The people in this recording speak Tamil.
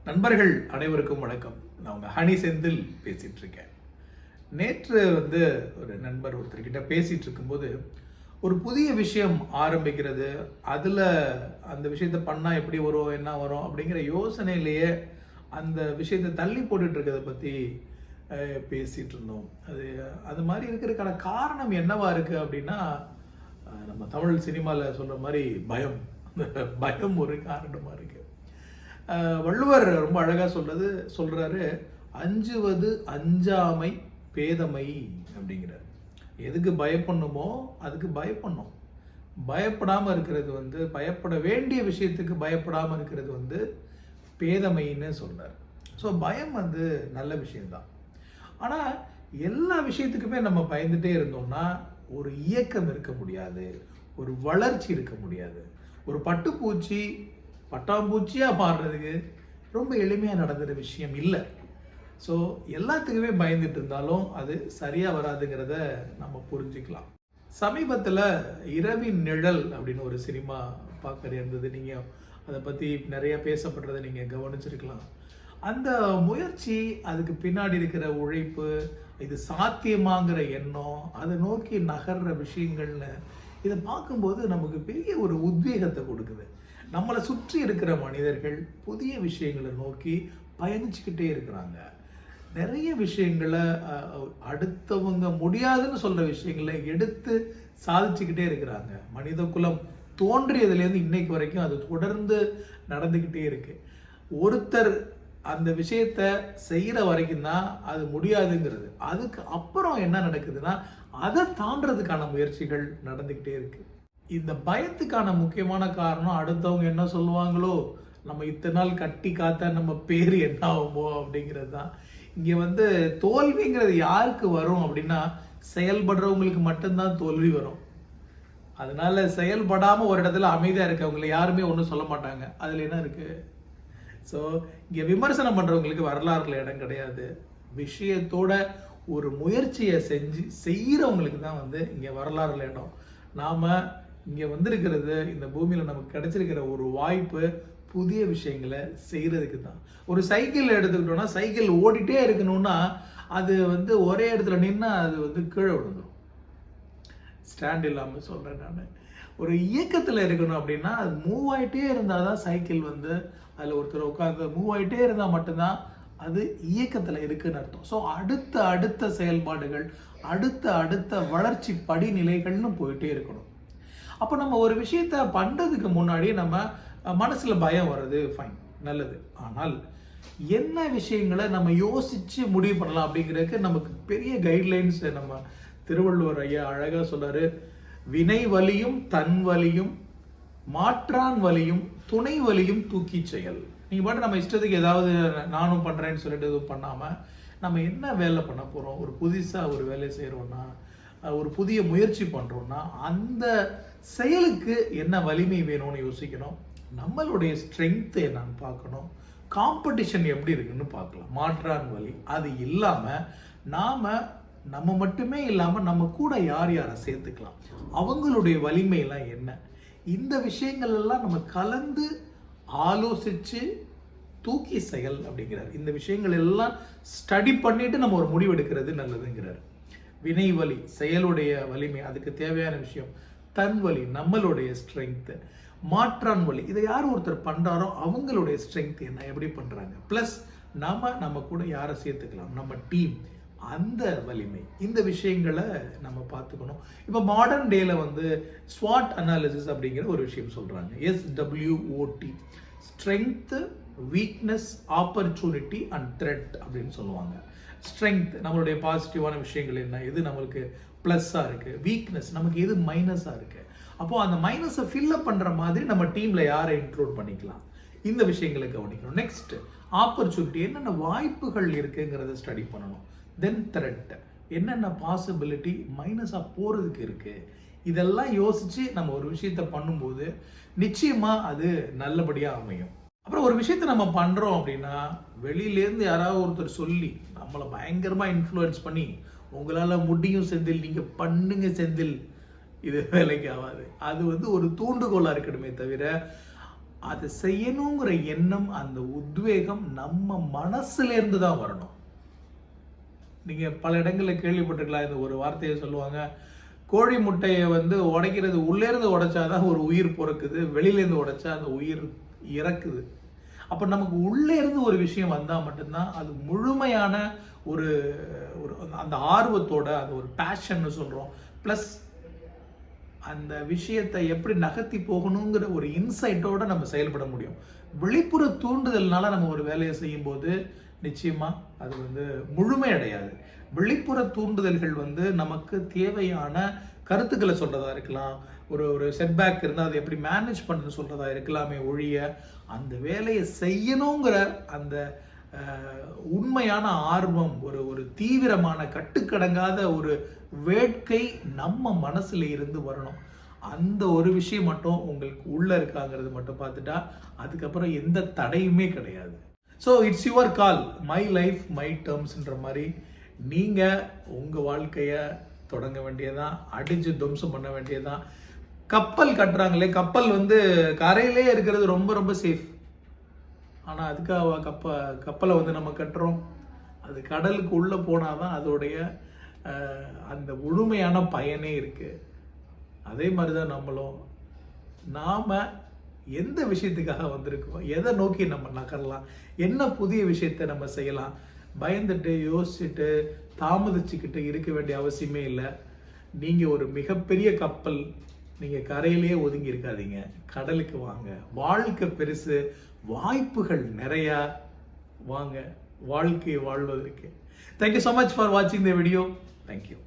நண்பர்கள் அனைவருக்கும் வணக்கம். நான் உங்க ஹனி செந்தில் பேசிட்டு இருக்கேன். நேற்று ஒரு நண்பர் ஒருத்தர்கிட்ட பேசிட்டு இருக்கும்போது ஒரு புதிய விஷயம் ஆரம்பிக்கிறது, அதுல அந்த விஷயத்த பண்ணா எப்படி வரும், என்ன வரும் அப்படிங்கிற யோசனையிலேயே அந்த விஷயத்தை தள்ளி போட்டுட்டு இருக்கிறத பத்தி பேசிட்டு இருந்தோம். அது மாதிரி இருக்கிறதுக்கான காரணம் என்னவா இருக்கு அப்படின்னா, நம்ம தமிழ் சினிமாவில் சொல்ற மாதிரி பயம். அந்த பயம் ஒரு காரணமா இருக்கு. வள்ளுவர் ரொம்ப அழகா சொல்றாரு, அஞ்சுவது அஞ்சாமை பேதமை அப்படிங்கிறார். எதுக்கு பயப்படணுமோ அதுக்கு பயப்படணும். பயப்படாம இருக்கிறது பயப்பட வேண்டிய விஷயத்துக்கு பயப்படாம இருக்கிறது பேதமைன்னு சொல்றார். ஸோ பயம் நல்ல விஷயம்தான். ஆனா எல்லா விஷயத்துக்குமே நம்ம பயந்துட்டே இருந்தோம்னா ஒரு இயக்கம் இருக்க முடியாது, ஒரு வளர்ச்சி இருக்க முடியாது. ஒரு பட்டுப்பூச்சி பட்டாம்பூச்சியா மாறுறதுக்கு ரொம்ப எளிமையா நடந்துற விஷயம் இல்லை. ஸோ எல்லாத்துக்குமே பயந்துட்டு இருந்தாலும் அது சரியா வராதுங்கிறத நம்ம புரிஞ்சுக்கலாம். சமீபத்தில் இரவின் நிழல் அப்படின்னு ஒரு சினிமா பார்க்க இருந்தது. நீங்க அதை பத்தி நிறைய பேசப்படுறதை நீங்க கவனிச்சிருக்கலாம். அந்த முயற்சி, அதுக்கு பின்னாடி இருக்கிற உழைப்பு, இது சாத்தியமாங்கிற எண்ணம், அதை நோக்கி நகர்ற விஷயங்கள்னு இதை பார்க்கும்போது நமக்கு பெரிய ஒரு உத்வேகத்தை கொடுக்குது. நம்மளை சுற்றி இருக்கிற மனிதர்கள் புதிய விஷயங்களை நோக்கி பயணிச்சுக்கிட்டே இருக்கிறாங்க. நிறைய விஷயங்களை அடுத்தவங்க முடியாதுன்னு சொல்ற விஷயங்களை எடுத்து சாதிச்சுக்கிட்டே இருக்கிறாங்க. மனித குலம் தோன்றியதுலேருந்து இன்னைக்கு வரைக்கும் அது தொடர்ந்து நடந்துக்கிட்டே இருக்கு. ஒருத்தர் அந்த விஷயத்த செய்யற வரைக்கும் தான் அது முடியாதுங்கிறது. அதுக்கு அப்புறம் என்ன நடக்குதுன்னா அதை தாண்டறதுக்கான முயற்சிகள் நடந்துக்கிட்டே இருக்கு. இந்த பயத்துக்கான முக்கியமான காரணம் அடுத்தவங்க என்ன சொல்லுவாங்களோ, நம்ம இத்தனை நாள் கட்டி காத்த நம்ம பேர் என்ன ஆகுமோ அப்படிங்கிறது தான். இங்க தோல்விங்கிறது யாருக்கு வரும் அப்படின்னா, செயல்படுறவங்களுக்கு மட்டும்தான் தோல்வி வரும். அதனால செயல்படாம ஒரு இடத்துல அமைதியா இருக்கவங்களை யாருமே ஒன்றும் சொல்ல மாட்டாங்க. அதுல என்ன இருக்கு? ஸோ இங்க விமர்சனம் பண்றவங்களுக்கு வரலாறுல இடம் கிடையாது. விஷயத்தோட ஒரு முயற்சியை செய்யறவங்களுக்கு தான் இங்க வரலாறுல இடம். நாம இங்க வந்திருக்கிறது, இந்த பூமியில நமக்கு கிடைச்சிருக்கிற ஒரு வாய்ப்பு புதிய விஷயங்களை செய்யறதுக்கு தான். ஒரு சைக்கிள் எடுத்துக்கிட்டோம்னா, சைக்கிள் ஓடிட்டே இருக்கணும்னா அது ஒரே இடத்துல நின்னா அது கீழே விழுந்துடும். ஸ்டாண்ட் இல்லாம சொல்றேன் நான். ஒரு இயக்கத்துல இருக்கணும் அப்படின்னா அது மூவ் ஆயிட்டே இருந்தாதான் சைக்கிள் அதுல ஒருத்தர் உட்கார்ந்து மூவ் ஆயிட்டே இருந்தா மட்டும்தான் அது இயக்கத்துல இருக்குன்னு அர்த்தம். ஸோ அடுத்த செயல்பாடுகள், அடுத்த வளர்ச்சி படிநிலைகள்னு போயிட்டே இருக்கணும். அப்போ நம்ம ஒரு விஷயத்த பண்றதுக்கு முன்னாடி நம்ம மனசுல பயம் வர்றது ஃபைன், நல்லது. ஆனால் என்ன விஷயங்களை நம்ம யோசிச்சு முடிவு பண்ணலாம் அப்படிங்கிறதுக்கு நமக்கு பெரிய கைட்லைன்ஸ் நம்ம திருவள்ளுவர் ஐயா அழகா சொல்றாரு. வினை வலியும் தன் வலியும் மாற்றான் வலியும் துணை வலியும் தூக்கி செயல். நீங்க பாட்டு நம்ம இஷ்டத்துக்கு ஏதாவது நானும் பண்றேன்னு சொல்லிட்டு எதுவும் பண்ணாம நம்ம என்ன வேலை பண்ண போறோம், ஒரு புதுசா ஒரு வேலை செய்யறோம்னா, ஒரு புதிய முயற்சி பண்றோம்னா அந்த செயலுக்கு என்ன வலிமை வேணும்னு யோசிக்கணும். நம்மளுடைய ஸ்ட்ரென்த் என்னன்னு பார்க்கணும். காம்படிஷன் எப்படி இருக்குன்னு பார்க்கலாம். மாற்றான் வலி அது இல்லாம நம்ம மட்டுமே இல்லாம நம்ம கூட யார் யாரை சேர்த்துக்கலாம், அவங்களுடைய வலிமை எல்லாம் என்ன, இந்த விஷயங்கள் எல்லாம் நம்ம கலந்து ஆலோசிச்சு தூக்கி செயல் அப்படிங்கிறார். இந்த விஷயங்கள் எல்லாம் ஸ்டடி பண்ணிட்டு நம்ம ஒரு முடிவு எடுக்கிறது நல்லதுங்கிறார். வினை வலி செயலுடைய வலிமை, அதுக்கு தேவையான விஷயம். தன் வலி நம்மளுடைய ஸ்ட்ரென்த். மாற்றான் வலி இதை யார் ஒருத்தர் பண்றாரோ அவங்களுடைய ஸ்ட்ரென்த் என்ன, எப்படி பண்றாங்க, பிளஸ் நம்ம கூட யாரை சேர்த்துக்கலாம், நம்ம டீம், அந்த வலிமை. இந்த விஷயங்களை நம்ம பார்த்துக்கணும். இப்போ மாடர்ன் டேல ஸ்வாட் அனாலிசிஸ் அப்படிங்கிற ஒரு விஷயம் சொல்றாங்க. SWOT, strength, weakness, opportunity and thread அப்படின்னு சொல்லுவாங்க. ஸ்ட்ரென்த் நம்மளுடைய பாசிட்டிவான விஷயங்கள் என்ன, எது நம்மளுக்கு பிளஸ்ஸா இருக்கு, வீக்னஸ் நமக்கு எது மைனஸா இருக்கு. அப்போ அந்த மைனஸை ஃபில்அப் பண்ற மாதிரி நம்ம டீம்ல யாரை இன்க்ளூட் பண்ணிக்கலாம், இந்த விஷயங்களை கவனிக்கணும். நெக்ஸ்ட் ஆப்பர்ச்சுனிட்டி, என்னென்ன வாய்ப்புகள் இருக்குங்கிறத ஸ்டடி பண்ணணும். தென் த்ரெட், என்னென்ன பாசிபிலிட்டி மைனஸா போறதுக்கு இருக்கு, இதெல்லாம் யோசிச்சு நம்ம ஒரு விஷயத்த பண்ணும்போது நிச்சயமா அது நல்லபடியா அமையும். அப்புறம் ஒரு விஷயத்த நம்ம பண்றோம் அப்படின்னா வெளியிலேருந்து யாராவது ஒருத்தர் சொல்லி நம்மளை பயங்கரமா இன்ஃப்ளூயன்ஸ் பண்ணி, உங்களால முடியும் செந்தில், நீங்க பண்ணுங்க செந்தில், இது வேலைக்கு ஆகாது. அது ஒரு தூண்டுகோலா இருக்கணுமே தவிர அதை செய்யணுங்கிற எண்ணம், அந்த உத்வேகம் நம்ம மனசுலேருந்து தான் வரணும். நீங்கள் பல இடங்களில் கேள்விப்பட்டிருக்கலாம், இந்த ஒரு வார்த்தையை சொல்லுவாங்க, கோழி முட்டையை வந்து உடைக்கிறது உள்ளேருந்து உடைச்சாதான் ஒரு உயிர் பிறக்குது, வெளியிலேருந்து உடைச்சா அந்த உயிர் இறக்குது. அப்போ நமக்கு உள்ளே இருந்து ஒரு விஷயம் வந்தால் மட்டும்தான் அது முழுமையான ஒரு அந்த ஆர்வத்தோட, அந்த ஒரு பேஷன்னு சொல்கிறோம், ப்ளஸ் அந்த விஷயத்தை எப்படி நகர்த்தி போகணுங்கிற ஒரு இன்சைட்டோட நம்ம செயல்பட முடியும். வெளிப்புற தூண்டுதல்னால நம்ம ஒரு வேலையை செய்யும்போது நிச்சயமா அது வந்து முழுமை அடையாது. வெளிப்புற தூண்டுதல்கள் வந்து நமக்கு தேவையான கருத்துக்களை சொல்றதா இருக்கலாம், ஒரு செட்பேக் இருந்தால் அதை எப்படி மேனேஜ் பண்ண சொல்றதா இருக்கலாமே ஒழிய, அந்த வேலையை செய்யணுங்கிற அந்த உண்மையான ஆர்வம், ஒரு தீவிரமான கட்டுக்கடங்காத ஒரு வேட்கை நம்ம மனசுல இருந்து வரணும். அந்த ஒரு விஷயம் மட்டும் உங்களுக்கு உள்ள இருக்காங்கிறது மட்டும் பார்த்துட்டா அதுக்கப்புறம் எந்த தடையுமே கிடையாது. So it's your call, my life my டேர்ம்ஸ்ன்ற மாதிரி நீங்கள் உங்கள் வாழ்க்கையை தொடங்க வேண்டியதான், அடித்து துவம்சம் பண்ண வேண்டியதான். கப்பல் கட்டுறாங்களே, கப்பல் வந்து கரையிலே இருக்கிறது ரொம்ப ரொம்ப சேஃப். ஆனால் அதுக்காக கப்பலை வந்து நம்ம கட்டுறோம். அது கடலுக்கு உள்ளே போனால் தான் அதோடைய அந்த முழுமையான பயனே இருக்குது. அதே மாதிரி தான் நம்மளும், நாம் எந்த விஷயத்துக்காக வந்திருக்கோம், எதை நோக்கி நம்ம நகரலாம், என்ன புதிய விஷயத்தை நம்ம செய்யலாம், பயந்துட்டு யோசிச்சுட்டு தாமதிச்சுக்கிட்டு இருக்க வேண்டிய அவசியமே இல்லை. நீங்கள் ஒரு மிகப்பெரிய கப்பல், நீங்கள் கரையிலேயே ஒதுங்கி இருக்காதீங்க, கடலுக்கு வாங்க. வாழ்க்கை பெருசு, வாய்ப்புகள் நிறையா, வாங்க வாழ்க்கையை வாழ்வதற்கு. தேங்க்யூ ஸோ மச் ஃபார் வாட்சிங் த வீடியோ. தேங்க்யூ.